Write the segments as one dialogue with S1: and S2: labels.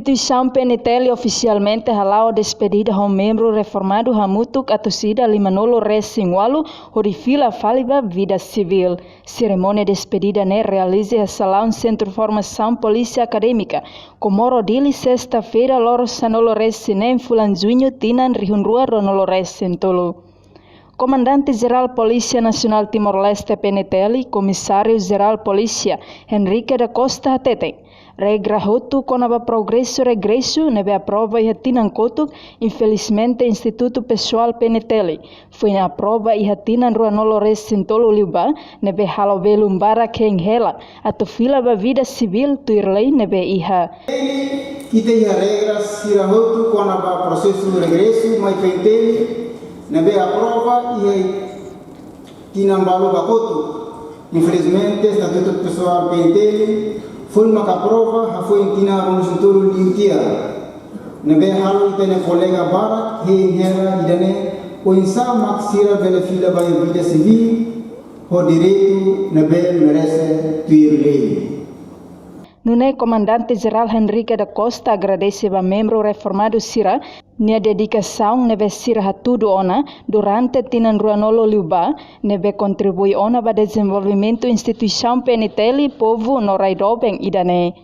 S1: instituição PNTL oficialmente halau despedida a membro reformado Hamutuk Atusida Limanolo Resingualu Horifila Faliba Vida Civil. Cerimônia de despedida ne realiza a Salão Centro de Formação Polícia Acadêmica. Comoro dili sexta-feira loro Sanolo Resinem Fulanzuinho Tinan Rihunrua Ronolo Resintolo. Comandante-Geral Polícia Nacional Timor-Leste PNTL, Comissário-Geral Polícia Henrique da Costa Hatete. Regra hotu konaba progresso regresso nebe aprova e hatinan kotuk, infelizmente Instituto Pessoal PNTL. Foi na aprova e hatinan ruanolo resintolo liuba, nebe halovelo mbara kenghela, atau fila ba vida civil tuirlei nebe iha.
S2: Kita iha regras sira hotu konaba processo regresso, mai PNTL, nebe aprova e tinan balo bakotu. Infelizmente, Estatuto Pessoal PNTL, foi uma prova, foi em Tina Ronusenturu Lintia. Nebe halu itene colega barak, hera idane, o insa maksira benefila by vida civil, o direito nebe merece tuir
S1: Nune Comandante-Geral Henrique da Costa agradece a membro reformado Sira nia dedicação nebe Sira hatudo ona durante tinan ruanolo liuba nebe contribui ona para desenvolvimento instituição PNTL povo no raidobeng idane.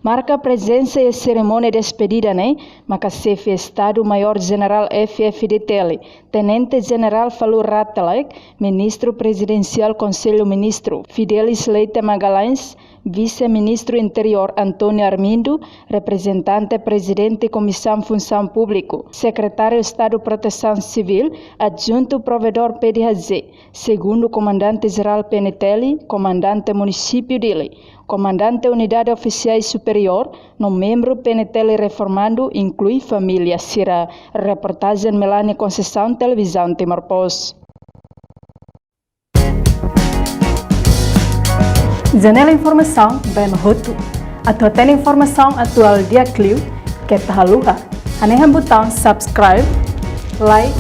S1: Marca presença e cerimônia de despedida, né? Macacefe Estado-Maior General FFDTL, Tenente General Falu Ratalek, Ministro Presidencial Conselho Ministro Fidelis Leite Magalhães, Vice-Ministro Interior Antônio Armindo, Representante Presidente Comissão Função Público, Secretário Estado Proteção Civil, Adjunto Provedor PDHZ, Segundo Comandante-Geral PNTL, Comandante Município dele, Comandante Unidade Oficiais Superior, no membro PNTL reformado, inclui família Sira. Reportagem Melanie Conceição, Televisão Timor-Post. Janela Informação, bem roto. Atual informação atual dia Clio, que tahaluha. Anehan botão subscribe, like,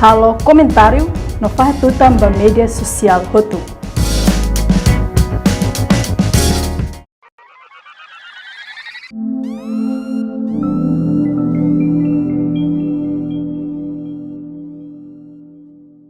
S1: halo, comentário, no faz tudo também mídia social roto.